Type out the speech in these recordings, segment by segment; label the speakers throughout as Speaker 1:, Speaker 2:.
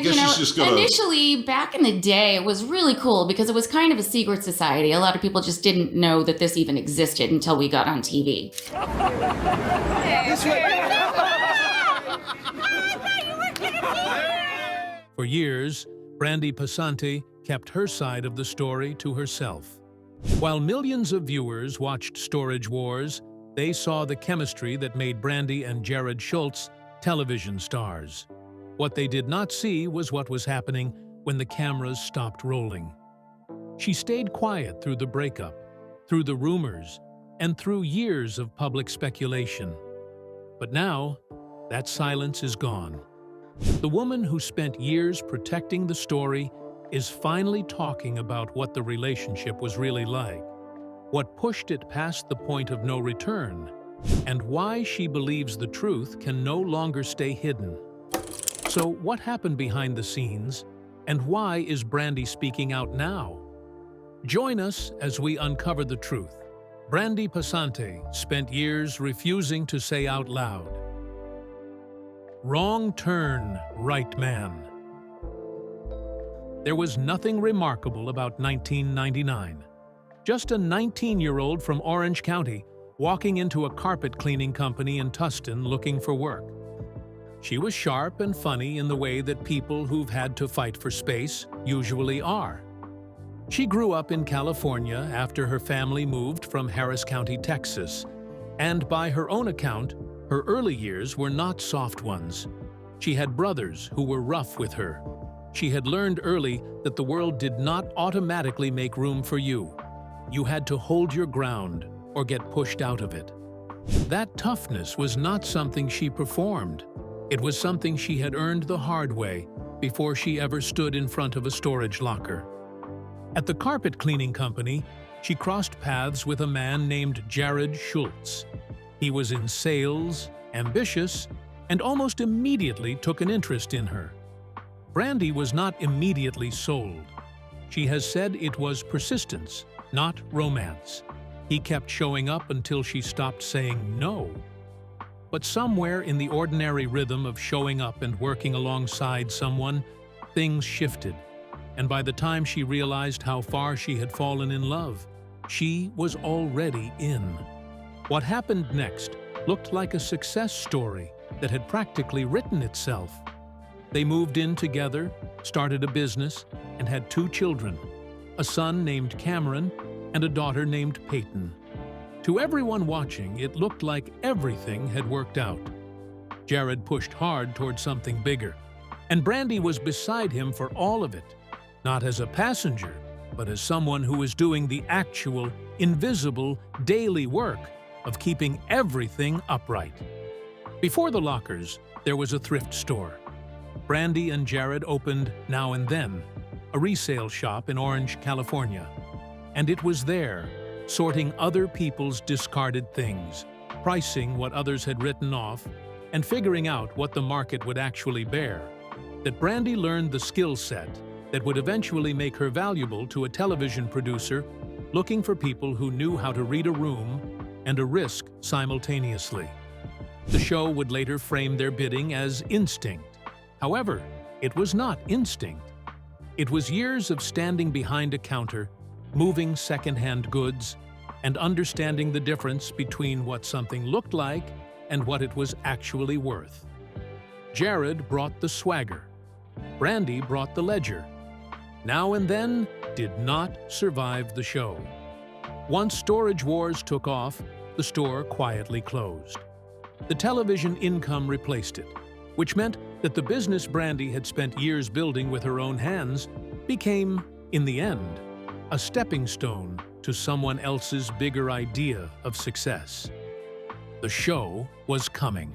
Speaker 1: Yeah,
Speaker 2: Guess she's just gonna...
Speaker 1: initially, back in the day, it was really cool because it was kind of a secret society. A lot of people just didn't know that this even existed until we got on TV.
Speaker 3: For years, Brandi Passante kept her side of the story to herself. While millions of viewers watched Storage Wars, they saw the chemistry that made Brandi and Jarrod Schulz television stars. What they did not see was what was happening when the cameras stopped rolling. She stayed quiet through the breakup, through the rumors, and through years of public speculation. But now, that silence is gone. The woman who spent years protecting the story is finally talking about what the relationship was really like, what pushed it past the point of no return, and why she believes the truth can no longer stay hidden. So what happened behind the scenes, and why is Brandi speaking out now? Join us as we uncover the truth. Brandi Passante spent years refusing to say out loud, "Wrong turn, right man." There was nothing remarkable about 1999. Just a 19-year-old from Orange County walking into a carpet cleaning company in Tustin looking for work. She was sharp and funny in the way that people who've had to fight for space usually are. She grew up in California after her family moved from Harris County, Texas, and by her own account, her early years were not soft ones. She had brothers who were rough with her. She had learned early that the world did not automatically make room for you. You had to hold your ground or get pushed out of it. That toughness was not something she performed. It was something she had earned the hard way before she ever stood in front of a storage locker. At the carpet cleaning company, she crossed paths with a man named Jarrod Schulz. He was in sales, ambitious, and almost immediately took an interest in her. Brandi was not immediately sold. She has said it was persistence, not romance. He kept showing up until she stopped saying no. But somewhere in the ordinary rhythm of showing up and working alongside someone, things shifted. And by the time she realized how far she had fallen in love, she was already in. What happened next looked like a success story that had practically written itself. They moved in together, started a business, and had 2 children, a son named Cameron and a daughter named Peyton. To everyone watching, it looked like everything had worked out. Jarrod pushed hard toward something bigger, and Brandi was beside him for all of it, not as a passenger, but as someone who was doing the actual, invisible, daily work of keeping everything upright. Before the lockers, there was a thrift store. Brandi and Jarrod opened Now and Then, a resale shop in Orange, California. And it was there, sorting other people's discarded things, pricing what others had written off, and figuring out what the market would actually bear, that Brandi learned the skill set that would eventually make her valuable to a television producer looking for people who knew how to read a room and a risk simultaneously. The show would later frame their bidding as instinct. However, it was not instinct. It was years of standing behind a counter, moving second-hand goods, and understanding the difference between what something looked like and what it was actually worth. Jarrod brought the swagger. Brandi brought the ledger. Now and Then did not survive the show. Once Storage Wars took off, the store quietly closed. The television income replaced it, which meant that the business Brandi had spent years building with her own hands became, in the end, a stepping stone to someone else's bigger idea of success. The show was coming,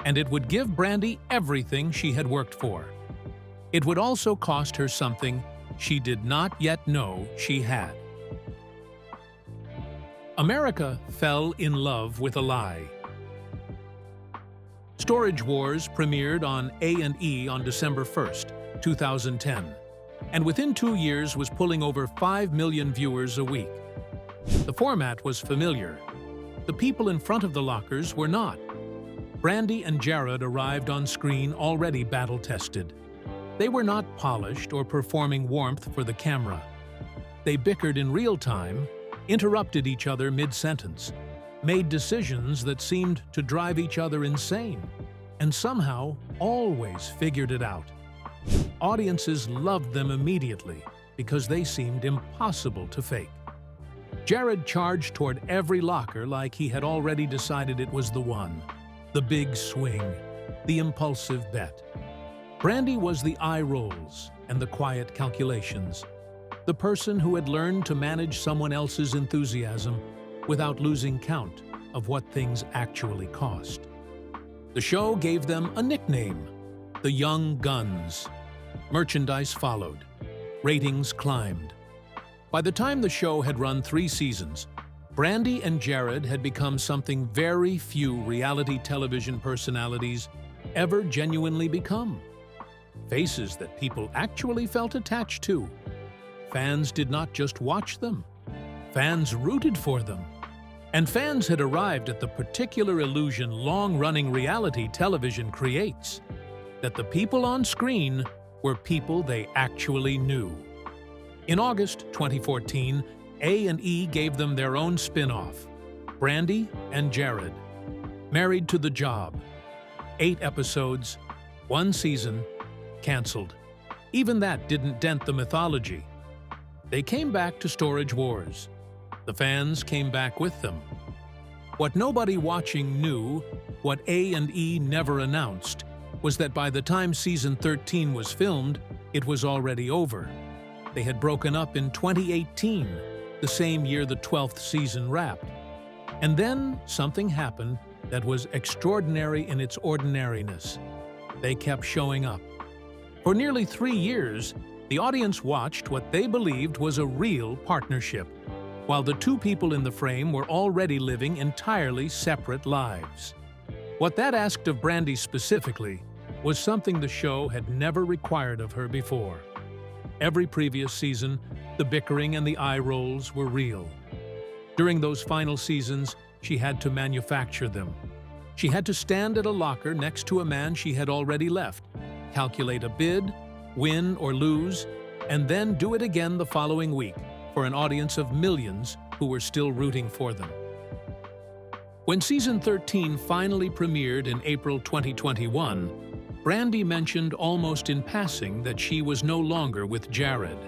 Speaker 3: and it would give Brandi everything she had worked for. It would also cost her something she did not yet know she had. America fell in love with a lie. Storage Wars premiered on A&E on December 1st, 2010, and within 2 years was pulling over 5 million viewers a week. The format was familiar. The people in front of the lockers were not. Brandi and Jarrod arrived on screen already battle-tested. They were not polished or performing warmth for the camera. They bickered in real time, interrupted each other mid-sentence, made decisions that seemed to drive each other insane, and somehow always figured it out. Audiences loved them immediately because they seemed impossible to fake. Jarrod charged toward every locker like he had already decided it was the one, the big swing, the impulsive bet. Brandi was the eye rolls and the quiet calculations, the person who had learned to manage someone else's enthusiasm without losing count of what things actually cost. The show gave them a nickname, the Young Guns. Merchandise followed. Ratings climbed. By the time the show had run 3 seasons, Brandi and Jarrod had become something very few reality television personalities ever genuinely become. Faces that people actually felt attached to. Fans did not just watch them. Fans rooted for them. And fans had arrived at the particular illusion long-running reality television creates, that the people on screen were people they actually knew. In August 2014, A&E gave them their own spin-off, Brandi and Jarrod. Married to the Job. 8 episodes, 1 season, canceled. Even that didn't dent the mythology. They came back to Storage Wars. The fans came back with them. What nobody watching knew, what A&E never announced, was that by the time season 13 was filmed, it was already over. They had broken up in 2018, the same year the 12th season wrapped. And then something happened that was extraordinary in its ordinariness. They kept showing up. For nearly 3 years, the audience watched what they believed was a real partnership, while the 2 people in the frame were already living entirely separate lives. What that asked of Brandi specifically was something the show had never required of her before. Every previous season, the bickering and the eye rolls were real. During those final seasons, she had to manufacture them. She had to stand at a locker next to a man she had already left, calculate a bid, win or lose, and then do it again the following week for an audience of millions who were still rooting for them. When season 13 finally premiered in April 2021, Brandi mentioned almost in passing that she was no longer with Jarrod.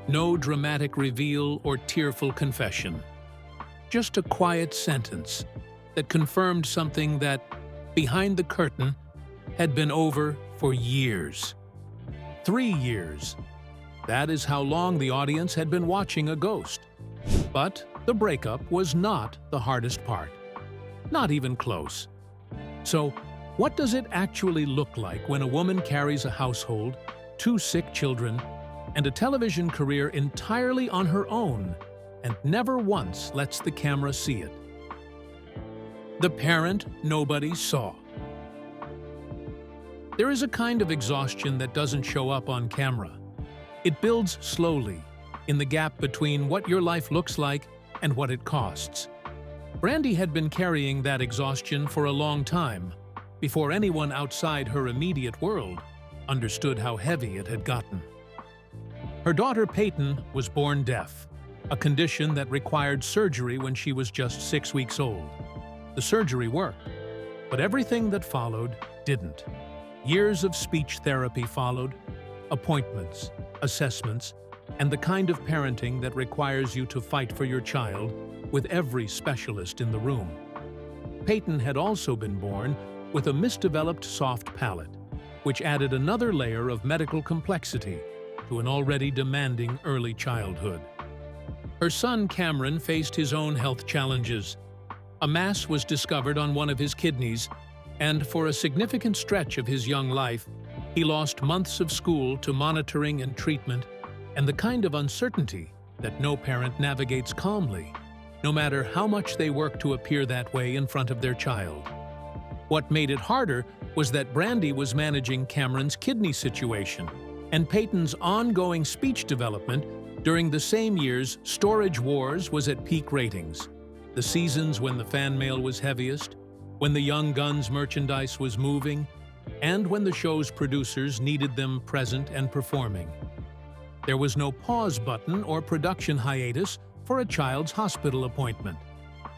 Speaker 3: No dramatic reveal or tearful confession. Just a quiet sentence that confirmed something that, behind the curtain, had been over for years. 3 years. That is how long the audience had been watching a ghost. But the breakup was not the hardest part. Not even close. So, what does it actually look like when a woman carries a household, 2 sick children, and a television career entirely on her own, and never once lets the camera see it? The parent nobody saw. There is a kind of exhaustion that doesn't show up on camera. It builds slowly, in the gap between what your life looks like and what it costs. Brandi had been carrying that exhaustion for a long time, before anyone outside her immediate world understood how heavy it had gotten. Her daughter Peyton was born deaf, a condition that required surgery when she was just 6 weeks old. The surgery worked, but everything that followed didn't. Years of speech therapy followed, appointments, assessments, and the kind of parenting that requires you to fight for your child with every specialist in the room. Peyton had also been born with a misdeveloped soft palate, which added another layer of medical complexity to an already demanding early childhood. Her son Cameron faced his own health challenges. A mass was discovered on one of his kidneys, and for a significant stretch of his young life, he lost months of school to monitoring and treatment and the kind of uncertainty that no parent navigates calmly, no matter how much they work to appear that way in front of their child. What made it harder was that Brandi was managing Cameron's kidney situation and Peyton's ongoing speech development during the same years Storage Wars was at peak ratings, the seasons when the fan mail was heaviest, when the Young Guns merchandise was moving, and when the show's producers needed them present and performing. There was no pause button or production hiatus for a child's hospital appointment.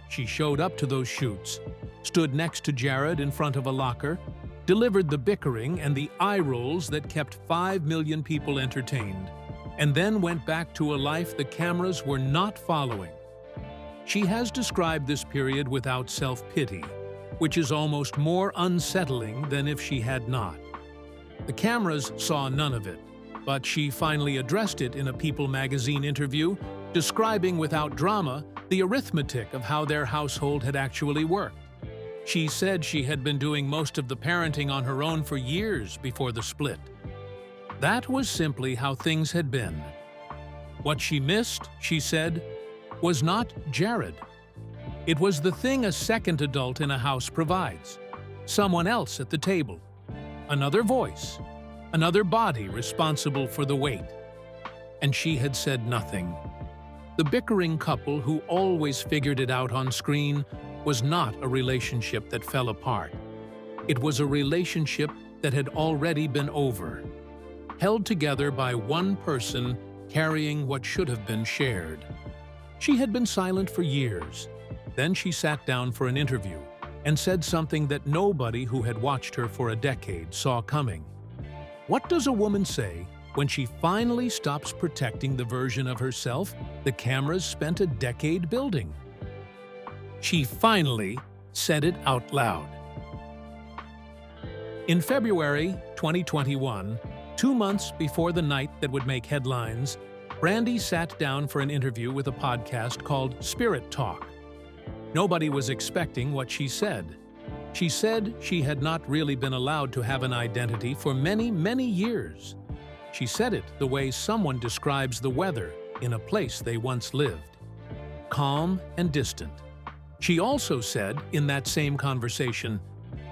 Speaker 3: She showed up to those shoots, stood next to Jarrod in front of a locker, delivered the bickering and the eye rolls that kept 5 million people entertained, and then went back to a life the cameras were not following. She has described this period without self-pity, which is almost more unsettling than if she had not. The cameras saw none of it, but she finally addressed it in a People magazine interview, describing without drama the arithmetic of how their household had actually worked. She said she had been doing most of the parenting on her own for years before the split. That was simply how things had been. What she missed, she said, was not Jarrod. It was the thing a second adult in a house provides. Someone else at the table. Another voice. Another body responsible for the weight. And she had said nothing. The bickering couple who always figured it out on screen was not a relationship that fell apart. It was a relationship that had already been over, held together by one person carrying what should have been shared. She had been silent for years. Then she sat down for an interview and said something that nobody who had watched her for a decade saw coming. What does a woman say when she finally stops protecting the version of herself the cameras spent a decade building? She finally said it out loud. In February 2021, 2 months before the night that would make headlines, Brandi sat down for an interview with a podcast called Spirit Talk. Nobody was expecting what she said. She said she had not really been allowed to have an identity for many, many years. She said it the way someone describes the weather in a place they once lived. Calm and distant. She also said, in that same conversation,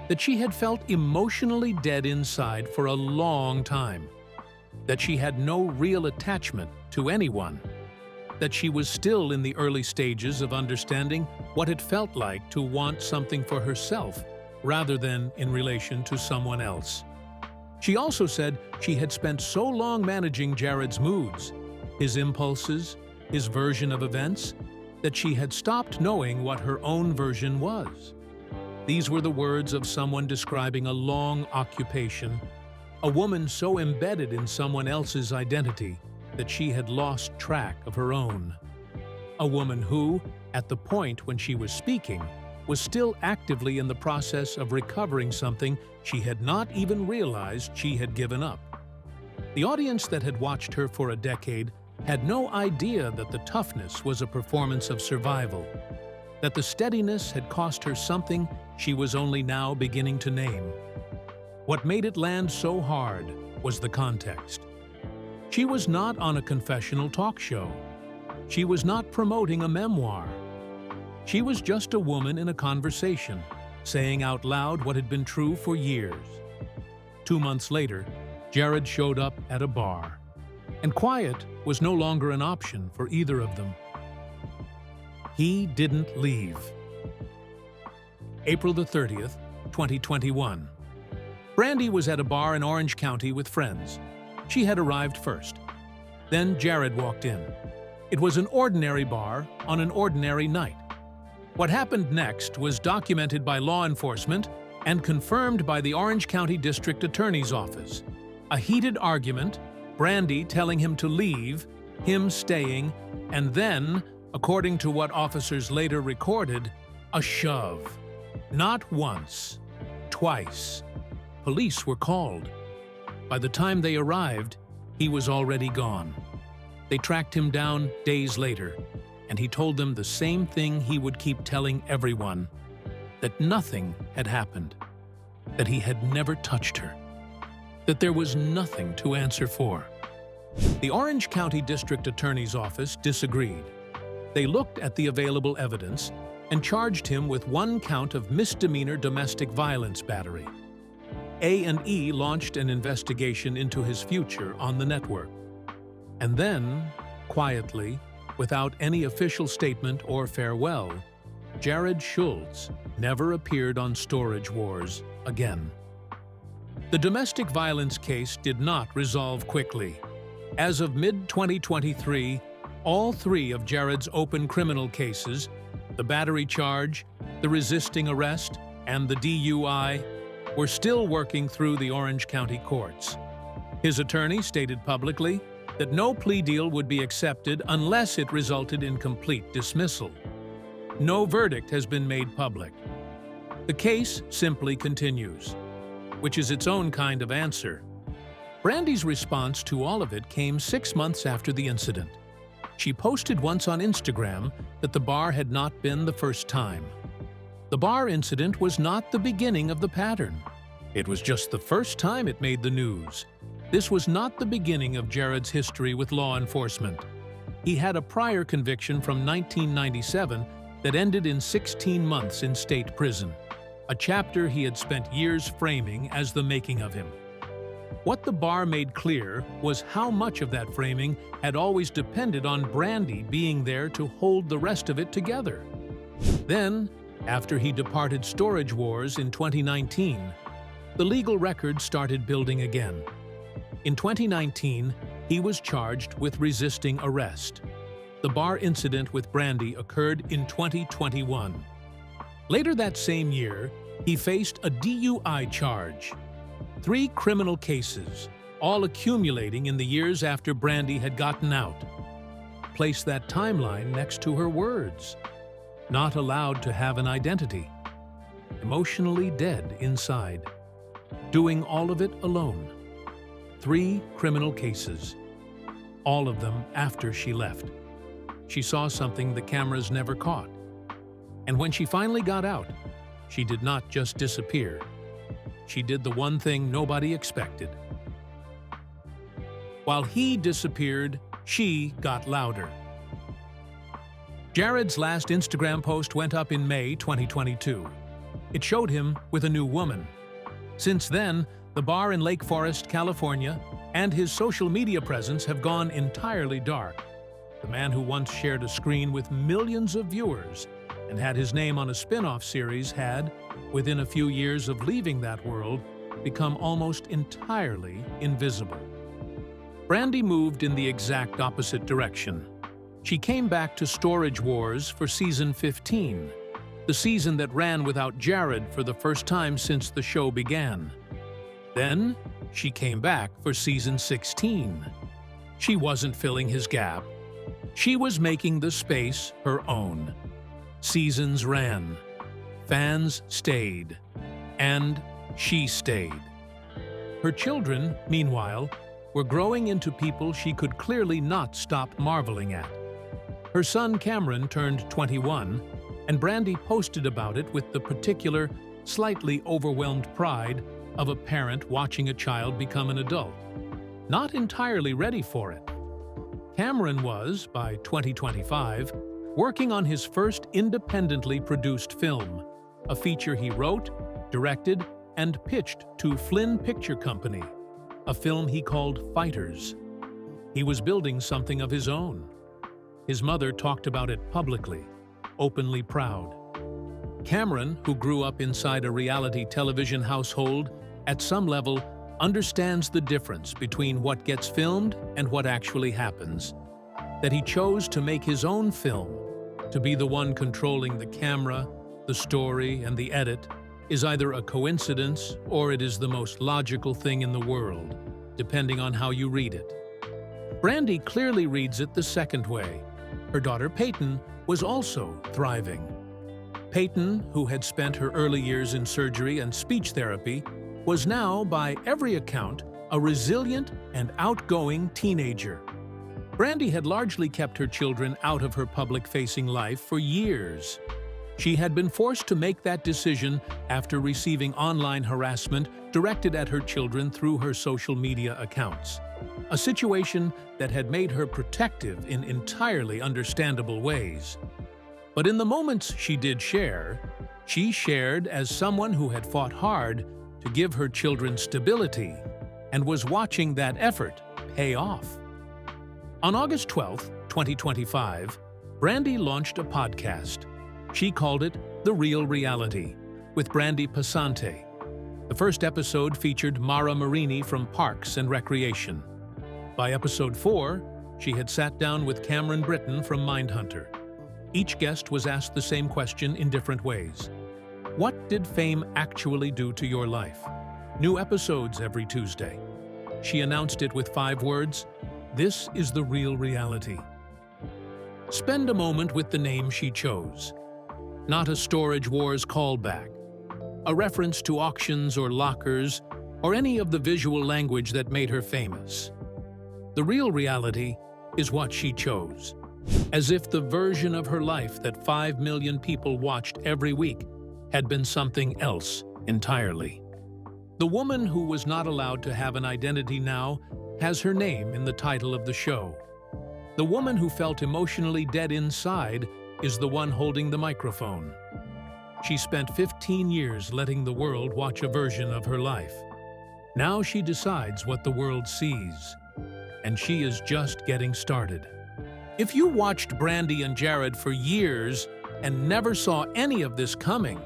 Speaker 3: that she had felt emotionally dead inside for a long time, that she had no real attachment to anyone, that she was still in the early stages of understanding what it felt like to want something for herself rather than in relation to someone else. She also said she had spent so long managing Jarrod's moods, his impulses, his version of events, that she had stopped knowing what her own version was. These were the words of someone describing a long occupation, a woman so embedded in someone else's identity that she had lost track of her own. A woman who, at the point when she was speaking, was still actively in the process of recovering something she had not even realized she had given up. The audience that had watched her for a decade had no idea that the toughness was a performance of survival, that the steadiness had cost her something she was only now beginning to name. What made it land so hard was the context. She was not on a confessional talk show. She was not promoting a memoir. She was just a woman in a conversation, saying out loud what had been true for years. 2 months later, Jarrod showed up at a bar, and quiet was no longer an option for either of them. He didn't leave. April the 30th, 2021. Brandi was at a bar in Orange County with friends. She had arrived first. Then Jarrod walked in. It was an ordinary bar on an ordinary night. What happened next was documented by law enforcement and confirmed by the Orange County District Attorney's Office. A heated argument, Brandi telling him to leave, him staying, and then, according to what officers later recorded, a shove. Not once, twice. Police were called. By the time they arrived, he was already gone. They tracked him down days later, and he told them the same thing he would keep telling everyone, that nothing had happened, that he had never touched her, that there was nothing to answer for. The Orange County District Attorney's Office disagreed. They looked at the available evidence and charged him with 1 count of misdemeanor domestic violence battery. A&E launched an investigation into his future on the network. And then, quietly, without any official statement or farewell, Jarrod Schulz never appeared on Storage Wars again. The domestic violence case did not resolve quickly. As of mid-2023, all three of Jarrod's open criminal cases, the battery charge, the resisting arrest, and the DUI, were still working through the Orange County courts. His attorney stated publicly that no plea deal would be accepted unless it resulted in complete dismissal. No verdict has been made public. The case simply continues, which is its own kind of answer. Brandi's response to all of it came 6 months after the incident. She posted once on Instagram that the bar had not been the first time. The bar incident was not the beginning of the pattern. It was just the first time it made the news. This was not the beginning of Jarrod's history with law enforcement. He had a prior conviction from 1997 that ended in 16 months in state prison, a chapter he had spent years framing as the making of him. What the bar made clear was how much of that framing had always depended on Brandi being there to hold the rest of it together. Then, after he departed Storage Wars in 2019, the legal record started building again. In 2019, he was charged with resisting arrest. The bar incident with Brandi occurred in 2021. Later that same year, he faced a DUI charge. 3 criminal cases, all accumulating in the years after Brandi had gotten out. Place that timeline next to her words. Not allowed to have an identity. Emotionally dead inside. Doing all of it alone. 3 criminal cases. All of them after she left. She saw something the cameras never caught. And when she finally got out, she did not just disappear. She did the one thing nobody expected. While he disappeared, she got louder. Jarrod's last Instagram post went up in May 2022. It showed him with a new woman. Since then, the bar in Lake Forest, California, and his social media presence have gone entirely dark. The man who once shared a screen with millions of viewers and had his name on a spin-off series had, within a few years of leaving that world, become almost entirely invisible. Brandi moved in the exact opposite direction. She came back to Storage Wars for season 15, the season that ran without Jarrod for the first time since the show began. Then, she came back for season 16. She wasn't filling his gap. She was making the space her own. Seasons ran. Fans stayed. And she stayed. Her children, meanwhile, were growing into people she could clearly not stop marveling at. Her son Cameron turned 21, and Brandi posted about it with the particular, slightly overwhelmed pride of a parent watching a child become an adult. Not entirely ready for it. Cameron was, by 2025, working on his first independently produced film, a feature he wrote, directed, and pitched to Flynn Picture Company, a film he called Fighters. He was building something of his own. His mother talked about it publicly, openly proud. Cameron, who grew up inside a reality television household, at some level understands the difference between what gets filmed and what actually happens. That he chose to make his own film, to be the one controlling the camera, the story, and the edit, is either a coincidence or it is the most logical thing in the world, depending on how you read it. Brandi clearly reads it the second way. Her daughter Peyton was also thriving. Peyton, who had spent her early years in surgery and speech therapy, was now, by every account, a resilient and outgoing teenager. Brandi had largely kept her children out of her public-facing life for years. She had been forced to make that decision after receiving online harassment directed at her children through her social media accounts, a situation that had made her protective in entirely understandable ways. But in the moments she did share, she shared as someone who had fought hard to give her children stability and was watching that effort pay off. On August 12, 2025, Brandi launched a podcast. She called it The Real Reality, with Brandi Passante. The first episode featured Mara Marini from Parks and Recreation. By episode 4, she had sat down with Cameron Britton from Mindhunter. Each guest was asked the same question in different ways. What did fame actually do to your life? New episodes every Tuesday. She announced it with 5 words: "This is the real reality." Spend a moment with the name she chose. Not a Storage Wars callback, a reference to auctions or lockers, or any of the visual language that made her famous. The real reality is what she chose, as if the version of her life that 5 million people watched every week had been something else entirely. The woman who was not allowed to have an identity now has her name in the title of the show. The woman who felt emotionally dead inside is the one holding the microphone. She spent 15 years letting the world watch a version of her life. Now she decides what the world sees, and she is just getting started. If you watched Brandi and Jarrod for years and never saw any of this coming,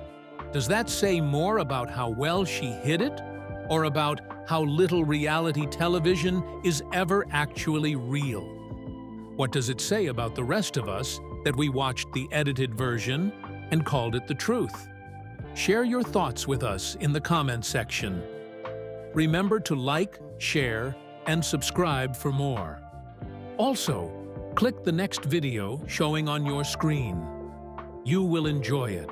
Speaker 3: does that say more about how well she hid it, or about how little reality television is ever actually real? What does it say about the rest of us that we watched the edited version and called it the truth? Share your thoughts with us in the comment section. Remember to like, share, and subscribe for more. Also, click the next video showing on your screen. You will enjoy it.